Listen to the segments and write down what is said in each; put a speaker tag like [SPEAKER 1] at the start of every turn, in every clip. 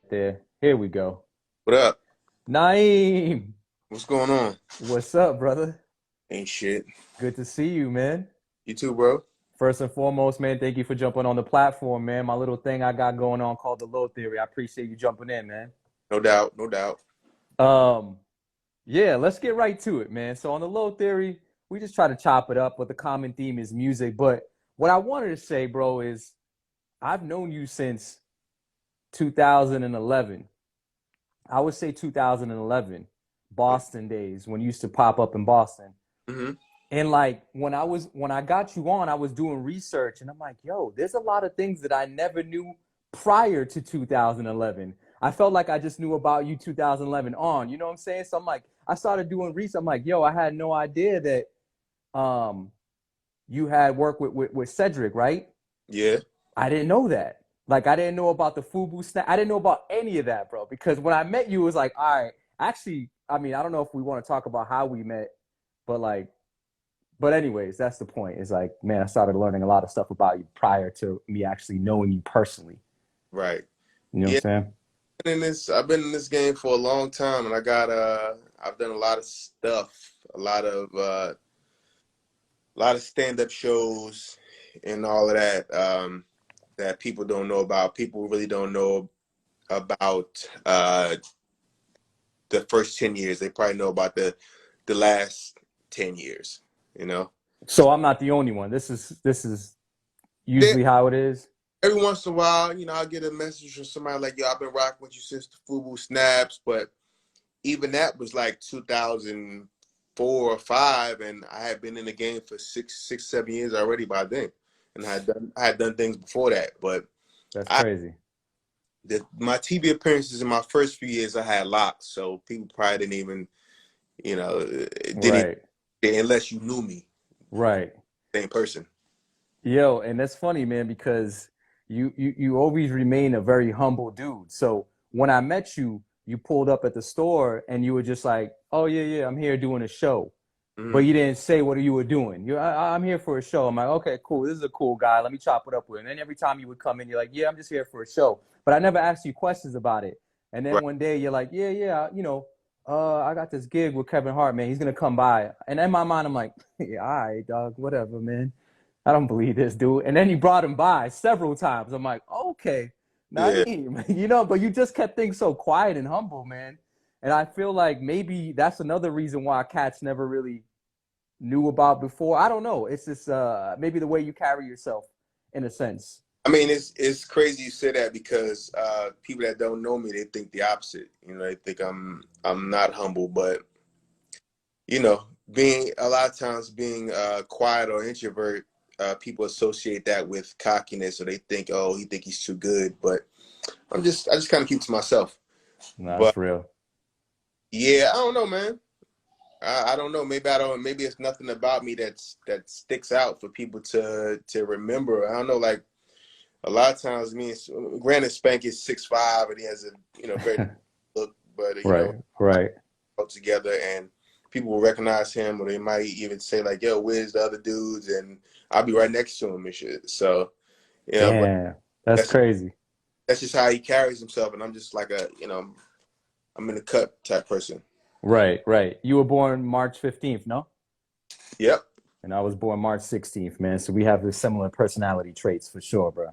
[SPEAKER 1] There. Here we go.
[SPEAKER 2] What up?
[SPEAKER 1] Naim,
[SPEAKER 2] What's going on?
[SPEAKER 1] what's up, brother?
[SPEAKER 2] Ain't shit.
[SPEAKER 1] Good to see you, man.
[SPEAKER 2] You too, bro.
[SPEAKER 1] First and foremost, man, thank you for jumping on the platform, man. My little thing I got going on called the Low Theory. I appreciate you jumping in, man.
[SPEAKER 2] No doubt, no doubt.
[SPEAKER 1] Um, yeah, let's get right to it, man. So on the Low Theory, we just try to chop it up, but the common theme is music. But what I wanted to say, bro, is I've known you since 2011. I would say 2011, Boston days when you used to pop up in Boston.
[SPEAKER 2] Mm-hmm.
[SPEAKER 1] And like when I got you on, I was doing research and I'm like, yo, there's a lot of things that I never knew prior to 2011. I felt like I just knew about you 2011 on, you know what I'm saying? So I'm like, I started doing research. I'm like, yo, I had no idea that um you had worked with Cedric, right?
[SPEAKER 2] Yeah.
[SPEAKER 1] I didn't know that. Like I didn't know about the FUBU snap. I didn't know about any of that, bro. Because when I met you, it was like, all right, actually, I mean, I don't know if we want to talk about how we met, but like, but anyways, that's the point. It's like, man, I started learning a lot of stuff about you prior to me actually knowing you personally.
[SPEAKER 2] Right.
[SPEAKER 1] You know what I'm
[SPEAKER 2] Yeah.
[SPEAKER 1] saying?
[SPEAKER 2] I've been in this game for a long time, and I've done a lot of stuff, a lot of stand-up shows, and all of that that people don't know about. People really don't know about the first 10 years. They probably know about the last 10 years. You know.
[SPEAKER 1] So I'm not the only one. This is usually how it is.
[SPEAKER 2] Every once in a while, I'll get a message from somebody like, yo, I've been rocking with you since the FUBU snaps, but even that was like 2004 or five, and I had been in the game for 7 years already by then, and I had done things before that. But
[SPEAKER 1] That's
[SPEAKER 2] I
[SPEAKER 1] crazy.
[SPEAKER 2] my TV appearances in my first few years, I had locks, so people probably didn't even, didn't
[SPEAKER 1] Right.
[SPEAKER 2] unless you knew me,
[SPEAKER 1] Right.
[SPEAKER 2] same person.
[SPEAKER 1] Yo, and that's funny, man, because you always remain a very humble dude. So when I met you, you pulled up at the store and you were just like, "Oh yeah, yeah, I'm here doing a show," but
[SPEAKER 2] Hmm.
[SPEAKER 1] you didn't say what you were doing. I'm here for a show. I'm like, okay, cool. This is a cool guy. Let me chop it up with him. And then every time you would come in, you're like, "Yeah, I'm just here for a show," but I never asked you questions about it. And then
[SPEAKER 2] Right.
[SPEAKER 1] one day you're like, "Yeah, yeah, I got this gig with Kevin Hart, man. He's gonna come by." And in my mind, I'm like, "Yeah, all right, dog, whatever, man. I don't believe this dude." And then he brought him by several times. I'm like, okay,
[SPEAKER 2] Yeah.
[SPEAKER 1] Naeem, but you just kept things so quiet and humble, man. And I feel like maybe that's another reason why cats never really knew about before. I don't know. It's just maybe the way you carry yourself in a sense.
[SPEAKER 2] I mean, it's crazy you say that because people that don't know me, they think the opposite. They think I'm not humble, but being a lot of times being quiet or introvert, people associate that with cockiness, or they think, oh, he think he's too good. But I just kind of keep to myself.
[SPEAKER 1] No,
[SPEAKER 2] But
[SPEAKER 1] that's real.
[SPEAKER 2] yeah, I don't know, man. I don't know. Maybe I don't. Maybe it's nothing about me that sticks out for people to remember. I don't know. Like a lot of times, granted, Spank is 6'5" and he has a very look, but
[SPEAKER 1] Right, right.
[SPEAKER 2] all together, and people will recognize him, or they might even say like, "Yo, where's the other dudes?" And I'll be right next to him and shit. So but
[SPEAKER 1] Damn, that's
[SPEAKER 2] that's
[SPEAKER 1] crazy.
[SPEAKER 2] that's just how he carries himself, and I'm just like I'm in the cut type person.
[SPEAKER 1] Right, right. You were born March 15th, no?
[SPEAKER 2] Yep.
[SPEAKER 1] And I was born March 16th, man. So we have the similar personality traits for sure, bro.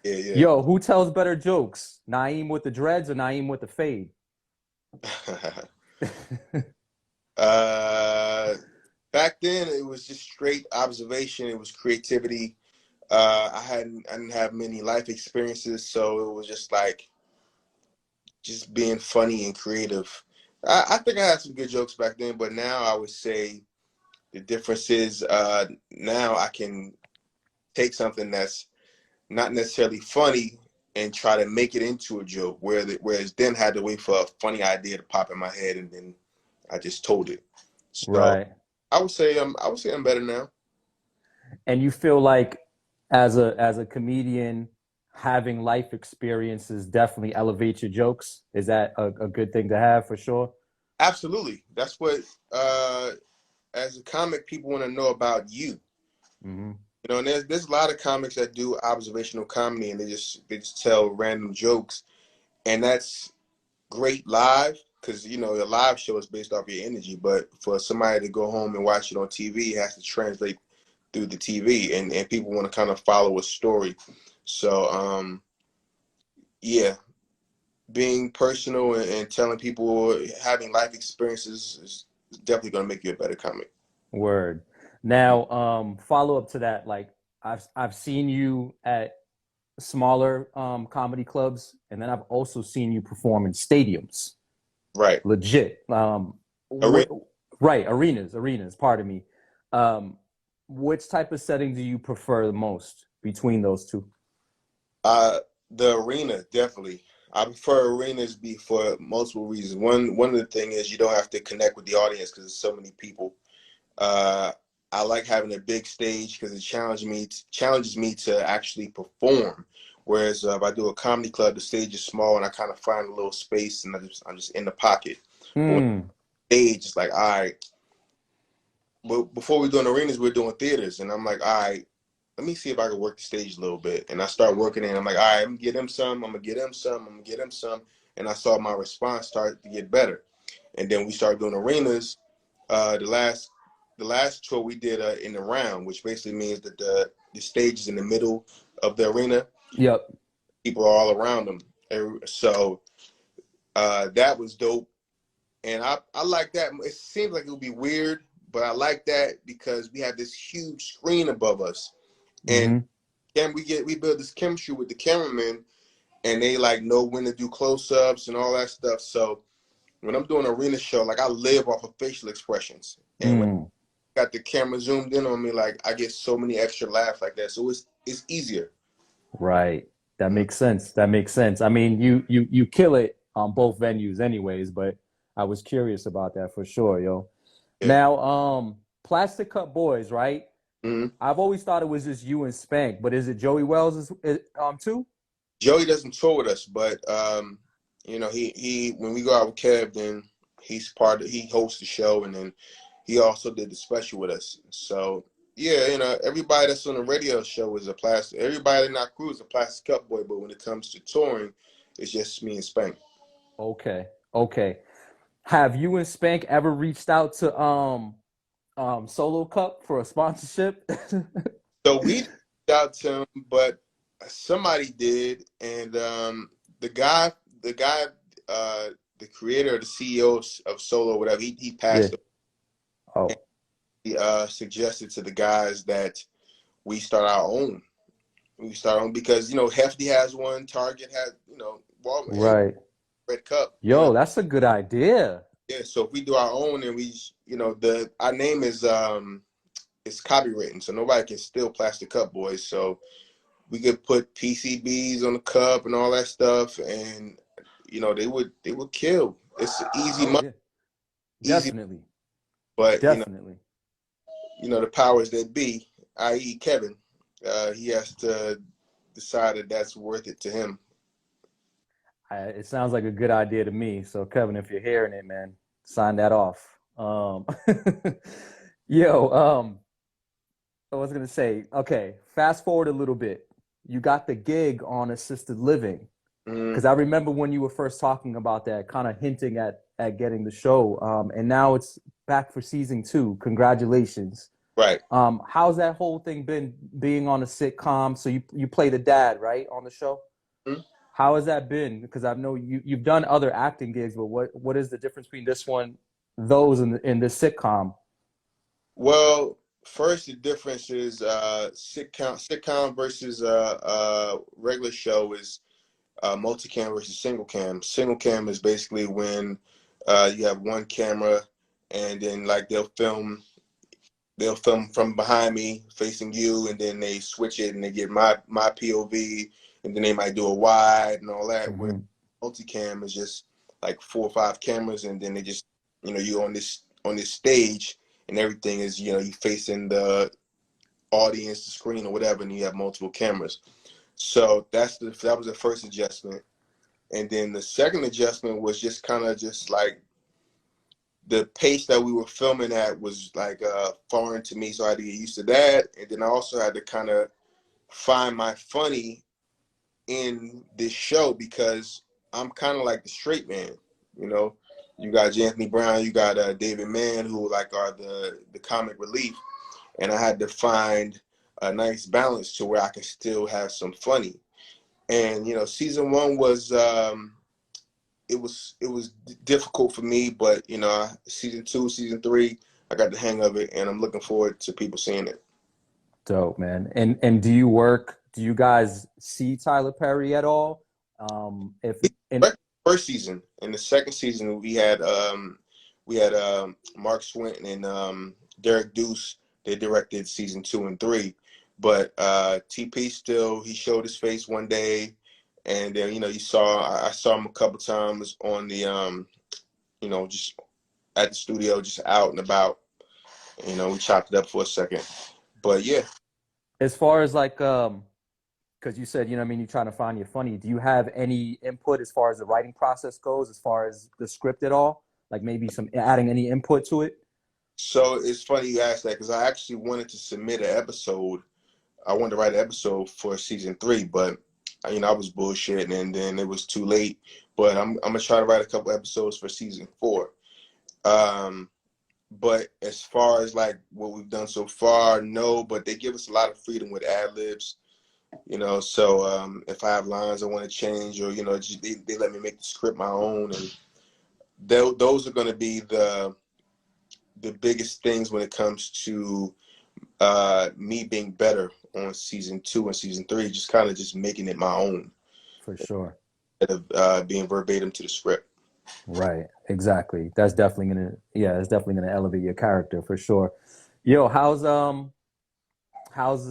[SPEAKER 2] Yeah,
[SPEAKER 1] Yo, who tells better jokes? Naeem with the dreads or Naeem with the fade?
[SPEAKER 2] yeah. uh, Back then, it was just straight observation. It was creativity. I didn't have many life experiences, so it was just like just being funny and creative. I think I had some good jokes back then, but now I would say the difference is now I can take something that's not necessarily funny and try to make it into a joke, whereas then I had to wait for a funny idea to pop in my head, and then I just told it. So
[SPEAKER 1] Right.
[SPEAKER 2] I would say I'm better now.
[SPEAKER 1] And you feel like as a comedian, having life experiences definitely elevates your jokes. Is that a good thing to have for sure?
[SPEAKER 2] Absolutely. That's what as a comic people want to know about you.
[SPEAKER 1] Hmm.
[SPEAKER 2] And there's a lot of comics that do observational comedy, and they just tell random jokes, and that's great live because you know the live show is based off your energy. But for somebody to go home and watch it on TV, it has to translate through the TV, and people want to kind of follow a story. So yeah, being personal and telling people having life experiences is definitely going to make you a better comic.
[SPEAKER 1] Word. Now, follow up to that, like I've seen you at smaller comedy clubs, and then I've also seen you perform in stadiums.
[SPEAKER 2] Right.
[SPEAKER 1] Legit.
[SPEAKER 2] Arena.
[SPEAKER 1] Right, arenas, pardon me. Um, which type of setting do you prefer the most between those two?
[SPEAKER 2] The arena, definitely. I prefer arenas be for multiple reasons. One of the thing is you don't have to connect with the audience because there's so many people. Uh, I like having a big stage because it challenges me to actually perform. Whereas if I do a comedy club, the stage is small and I kind of find a little space and I'm just in the pocket. But with
[SPEAKER 1] Hmm.
[SPEAKER 2] the stage, it's like, all right. But before we're doing arenas, we're doing theaters, and I'm like, all right, let me see if I can work the stage a little bit. And I start working it. And I'm like, all right, I'm gonna get him some. I'm gonna get him some. I'm gonna get him some. And I saw my response start to get better. And then we started doing arenas. The last tour we did in the round, which basically means that the stage is in the middle of the arena.
[SPEAKER 1] Yep.
[SPEAKER 2] People are all around them. So that was dope. And I like that. It seems like it would be weird, but I like that because we have this huge screen above us. And
[SPEAKER 1] Mm-hmm.
[SPEAKER 2] then we build this chemistry with the cameramen, and they like know when to do close-ups and all that stuff. So when I'm doing an arena show, like I live off of facial expressions. And when
[SPEAKER 1] Mm.
[SPEAKER 2] I got the camera zoomed in on me, like I get so many extra laughs like that. So it's easier.
[SPEAKER 1] Right. That makes sense. That makes sense. I mean, you kill it on both venues anyways, but I was curious about that for sure, yo.
[SPEAKER 2] Yeah.
[SPEAKER 1] Now, Plastic Cup Boys, right?
[SPEAKER 2] hmm
[SPEAKER 1] I've always thought it was just you and Spank, but is it Joey Wells too?
[SPEAKER 2] Joey doesn't tour with us, but he when we go out with Kev, then he hosts the show, and then he also did the special with us. So yeah, everybody that's on the radio show is a plastic. Everybody in our crew is a Plastic Cup Boy, but when it comes to touring, it's just me and Spank.
[SPEAKER 1] Okay. Okay. Have you and Spank ever reached out to Solo Cup for a sponsorship?
[SPEAKER 2] So we reached out to him, but somebody did, and the guy, the guy, the creator, the CEO of Solo, whatever, he
[SPEAKER 1] Yeah.
[SPEAKER 2] passed.
[SPEAKER 1] Oh,
[SPEAKER 2] He suggested to the guys that we start our own. We start on because Hefty has one, Target has, Walmart, every
[SPEAKER 1] right.
[SPEAKER 2] Red Cup,
[SPEAKER 1] Yo, that's a good idea.
[SPEAKER 2] yeah. So if we do our own and we, the our name is it's copywritten, so nobody can steal Plastic Cup Boys. So we could put PCBs on the cup and all that stuff, and they would kill. It's easy
[SPEAKER 1] Oh
[SPEAKER 2] money,
[SPEAKER 1] yeah.
[SPEAKER 2] easy,
[SPEAKER 1] Definitely.
[SPEAKER 2] but
[SPEAKER 1] Definitely.
[SPEAKER 2] the powers that be, i.e. Kevin, he has to decide that that's worth it to him.
[SPEAKER 1] It sounds like a good idea to me. So, Kevin, if you're hearing it, man, sign that off. Yo, I was gonna say, okay, fast forward a little bit. You got the gig on assisted living
[SPEAKER 2] Mm,
[SPEAKER 1] because I remember when you were first talking about that, kind of hinting at getting the show. And now it's back for season 2. Congratulations.
[SPEAKER 2] right.
[SPEAKER 1] How's that whole thing been being on a sitcom? So you play the dad, right, on the show?
[SPEAKER 2] Mm.
[SPEAKER 1] How has that been? Because I know you've done other acting gigs, but what is the difference between this one, those, and in this sitcom?
[SPEAKER 2] Well, first the difference is sitcom versus regular show is multicam versus single cam. Single cam is basically when you have one camera, and then like they'll film from behind me facing you, and then they switch it and they get my POV, and then they might do a wide and all that. Where
[SPEAKER 1] Mm-hmm.
[SPEAKER 2] multicam is just like 4 or 5 cameras, and then they just you on this stage, and everything is you facing the audience, the screen or whatever, and you have multiple cameras. So that was the first adjustment, and then the second adjustment was just kind of just like the pace that we were filming at was like foreign to me, so I had to get used to that. And then I also had to kind of find my funny in this show because I'm kind of like the straight man, you know. You got Anthony Brown, you got David Mann, who like are the comic relief, and I had to find a nice balance to where I can still have some funny. And you know, season one was it was difficult for me, but you know, season two, season three, I got the hang of it, and I'm looking forward to people seeing it.
[SPEAKER 1] Dope, man. And do you guys see Tyler Perry at all? If and
[SPEAKER 2] First season, in the second season, we had Mark Swinton and Derek Deuce. They directed season two and three, but TP still he showed his face one day, and then you know I saw him a couple times on the you know, just at the studio, just out and about. You know, we chopped it up for a second, but yeah.
[SPEAKER 1] as far as like because you said, you know what I mean, you're trying to find your funny. Do you have any input as far as the writing process goes, as far as the script at all? Like maybe some adding any input to it?
[SPEAKER 2] So it's funny you asked that because I actually wanted to submit an episode. I wanted to write an episode for season three, but you know I was bullshitting, and then it was too late. But I'm gonna try to write a couple episodes for season four. But as far as like what we've done so far, no. But they give us a lot of freedom with ad libs, you know. So if I have lines I want to change, or you know, just, they let me make the script my own, and those are going to be the biggest things when it comes to me being better on season two and season three, just kind of just making it my own
[SPEAKER 1] For sure.
[SPEAKER 2] instead of being verbatim to the script.
[SPEAKER 1] Right. Exactly. That's definitely it's definitely gonna elevate your character for sure. Yo, how's the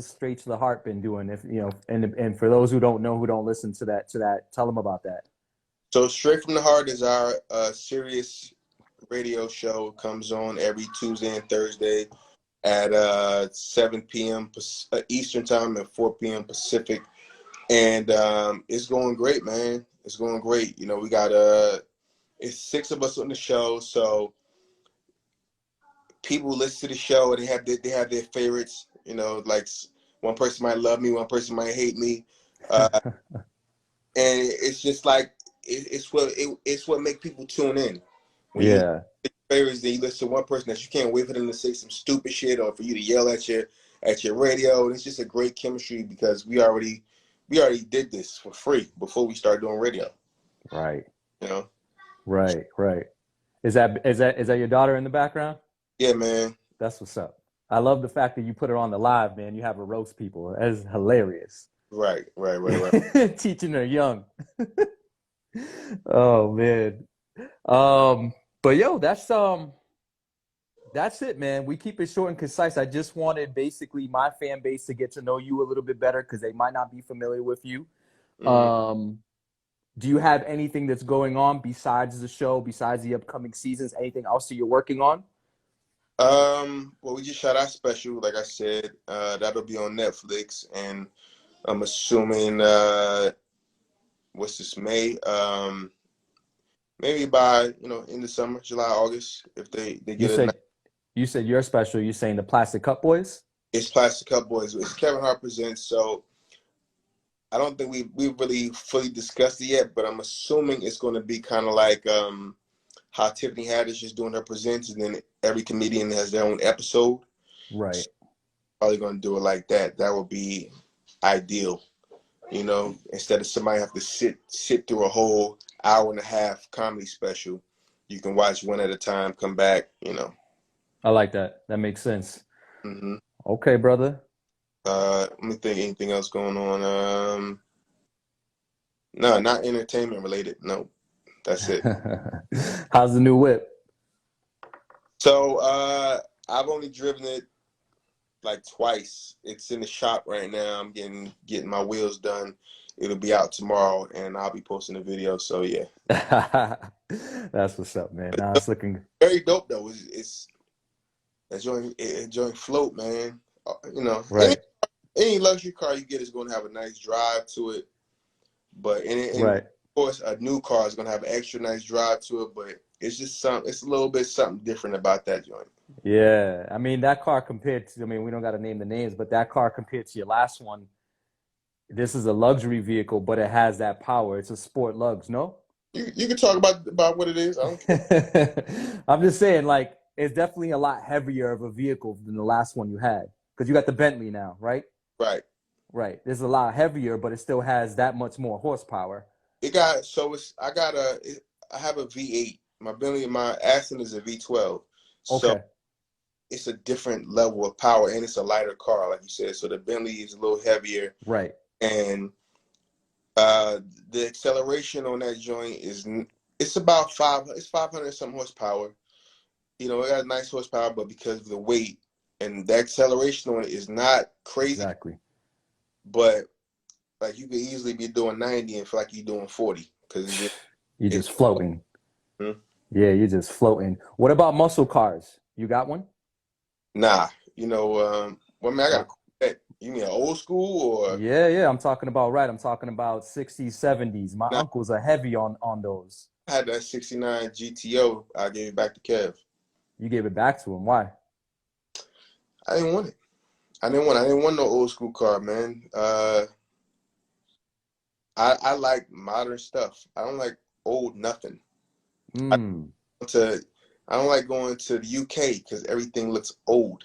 [SPEAKER 1] Straight to the Heart been doing? If you know, and for those who don't know, who don't listen to that, tell them about that.
[SPEAKER 2] So Straight from the Heart is our serious radio show. It comes on every Tuesday and Thursday at 7 p.m. Eastern time and 4 p.m. Pacific. And it's going great, man. It's going great. You know, we got it's 6 of us on the show, so people listen to the show and they have their favorites. You know, like one person might love me, one person might hate me, and it's just like it's what make people tune in. When you
[SPEAKER 1] Yeah.
[SPEAKER 2] favorites, then you listen to one person that you can't wait for them to say some stupid shit or for you to yell at your radio. And it's just a great chemistry because we already did this for free before we started doing radio.
[SPEAKER 1] Right.
[SPEAKER 2] You know.
[SPEAKER 1] Right. Right. Is that your daughter in the background?
[SPEAKER 2] Yeah, man.
[SPEAKER 1] That's what's up. I love the fact that you put her on the live, man. You have her roast people. That's hilarious.
[SPEAKER 2] Right.
[SPEAKER 1] Teaching her young. Oh man. But yo, that's it, man. We keep it short and concise. I just wanted basically my fan base to get to know you a little bit better because they might not be familiar with you.
[SPEAKER 2] Mm-hmm.
[SPEAKER 1] Do you have anything that's going on besides the show, besides the upcoming seasons? Anything else that you're working on?
[SPEAKER 2] Well, we just shot our special, like I said. That'll be on Netflix, and I'm assuming what's this, May? Maybe by in the summer, July, August, if they
[SPEAKER 1] You
[SPEAKER 2] get it.
[SPEAKER 1] said you said you're special. You're saying the Plastic Cup Boyz?
[SPEAKER 2] It's Plastic Cup Boyz. It's Kevin Hart presents. So I don't think we really fully discussed it yet, but I'm assuming it's going to be kind of like how Tiffany Haddish is doing her presents, and then every comedian has their own episode.
[SPEAKER 1] Right.
[SPEAKER 2] So probably going to do it like that. That would be ideal, instead of somebody have to sit through a whole hour and a half comedy special. You can watch one at a time, come back.
[SPEAKER 1] I like that. That makes sense.
[SPEAKER 2] Mm-hmm.
[SPEAKER 1] Okay, brother.
[SPEAKER 2] Let me think. Anything else going on? No, not entertainment related. No, that's it.
[SPEAKER 1] How's the new whip?
[SPEAKER 2] So I've only driven it like twice. It's in the shop right now. I'm getting my wheels done. It'll be out tomorrow, and I'll be posting a video. So yeah,
[SPEAKER 1] That's what's up, man. Nah, it's looking
[SPEAKER 2] very dope though. It's enjoying float, man.
[SPEAKER 1] right,
[SPEAKER 2] Any luxury car you get is going to have a nice drive to it. But
[SPEAKER 1] right.
[SPEAKER 2] of course, a new car is going to have an extra nice drive to it. But it's just it's a little bit something different about that joint.
[SPEAKER 1] Yeah, I mean that car compared to, I mean we don't got to name the names, but that car compared to your last one, this is a luxury vehicle, but it has that power. It's a sport lugs, no?
[SPEAKER 2] You can talk about what it is. I don't care.
[SPEAKER 1] I'm just saying, like, it's definitely a lot heavier of a vehicle than the last one you had because you got the Bentley now, right?
[SPEAKER 2] Right.
[SPEAKER 1] Right. It's a lot heavier, but it still has that much more horsepower.
[SPEAKER 2] It got so it's I have a V8. My Aston is a V12. So
[SPEAKER 1] Okay.
[SPEAKER 2] it's a different level of power and it's a lighter car, like you said. So the Bentley is a little heavier
[SPEAKER 1] Right.
[SPEAKER 2] and the acceleration on that joint it's about 500 some horsepower. You know, it got nice horsepower, but because of the weight and the acceleration on it is not crazy,
[SPEAKER 1] Exactly.
[SPEAKER 2] but like you could easily be doing 90 and feel like you're doing 40 because
[SPEAKER 1] You're
[SPEAKER 2] it's
[SPEAKER 1] just floating.
[SPEAKER 2] hmm?
[SPEAKER 1] Yeah, you're just floating. What about muscle cars? You got one?
[SPEAKER 2] Nah. You know, well, I mean, I got
[SPEAKER 1] Uh,
[SPEAKER 2] a Corvette. You mean an old school or
[SPEAKER 1] yeah, yeah. I'm talking about right. I'm talking about 60s, 70s. My
[SPEAKER 2] nah?
[SPEAKER 1] uncles are heavy on those.
[SPEAKER 2] I had that '69 GTO. I gave it back to Kev.
[SPEAKER 1] You gave it back to him. Why?
[SPEAKER 2] I didn't want it. I didn't want no old school car, man. I like modern stuff. I don't like old nothing. I
[SPEAKER 1] Mm.
[SPEAKER 2] to I don't like going to the UK because everything looks old.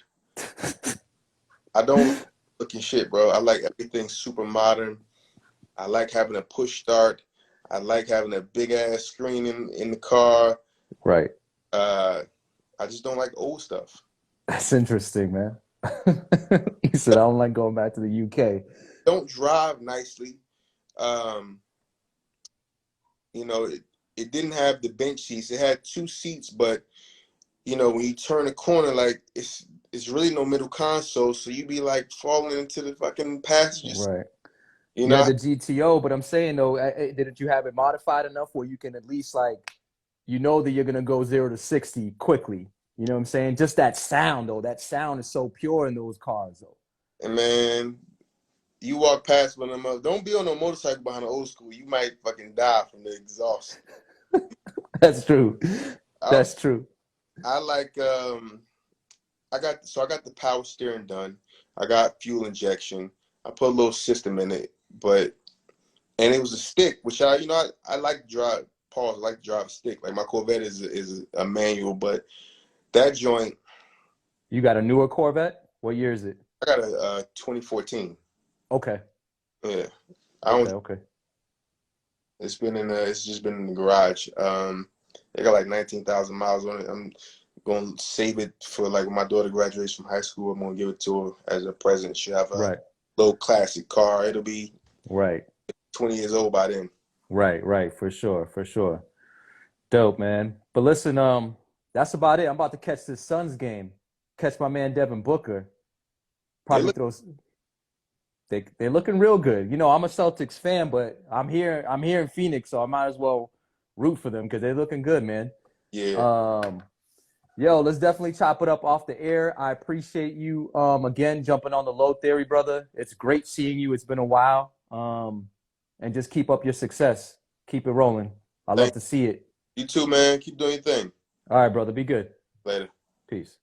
[SPEAKER 2] I don't like looking shit, bro. I like everything super modern. I like having a push start. I like having a big ass screen in the car.
[SPEAKER 1] Right.
[SPEAKER 2] Uh, I just don't like old stuff.
[SPEAKER 1] That's interesting, man. He said, I don't like going back to the UK.
[SPEAKER 2] Don't drive nicely. Um, you know, it didn't have the bench seats. It had two seats, but you know, when you turn a corner, like it's really no middle console, so you be like falling into the fucking passengers.
[SPEAKER 1] Right.
[SPEAKER 2] You
[SPEAKER 1] You had
[SPEAKER 2] know,
[SPEAKER 1] the GTO, but I'm saying though, didn't you have it modified enough where you can at least like, you know that you're gonna go 0 to 60 quickly. You know what I'm saying? Just that sound though. That sound is so pure in those cars though.
[SPEAKER 2] and man, you walk past one of them. Don't be on a motorcycle behind an old school. You might fucking die from the exhaust.
[SPEAKER 1] That's true.
[SPEAKER 2] I
[SPEAKER 1] That's true.
[SPEAKER 2] I like I got the power steering done. I got fuel injection. I put a little system in it, but and it was a stick, which I like to drive. Pause. I like to drive a stick. Like my Corvette is a manual, but that joint,
[SPEAKER 1] You got a newer Corvette? What year is it?
[SPEAKER 2] I got a 2014.
[SPEAKER 1] Okay.
[SPEAKER 2] Yeah, I
[SPEAKER 1] Okay.
[SPEAKER 2] don't.
[SPEAKER 1] Okay.
[SPEAKER 2] It's just been in the garage. It got like 19,000 miles on it. I'm gonna save it for like when my daughter graduates from high school. I'm gonna give it to her as a present. She'll have a
[SPEAKER 1] Right.
[SPEAKER 2] little classic car. It'll be
[SPEAKER 1] Right.
[SPEAKER 2] 20 years old by then.
[SPEAKER 1] Right. Right. For sure. For sure. Dope, man. But listen, that's about it. I'm about to catch this Suns game. Catch my man Devin Booker.
[SPEAKER 2] They
[SPEAKER 1] Probably
[SPEAKER 2] look,
[SPEAKER 1] throw. They're looking real good. You know, I'm a Celtics fan, but I'm here in Phoenix, so I might as well root for them because they're looking good, man.
[SPEAKER 2] yeah.
[SPEAKER 1] Um, yo, let's definitely chop it up off the air. I appreciate you again jumping on the low theory, brother. It's great seeing you. It's been a while. And just keep up your success. Keep it rolling. I love
[SPEAKER 2] Thank
[SPEAKER 1] to see it.
[SPEAKER 2] you too, man. Keep doing your thing.
[SPEAKER 1] All right, brother. Be good.
[SPEAKER 2] Later.
[SPEAKER 1] Peace.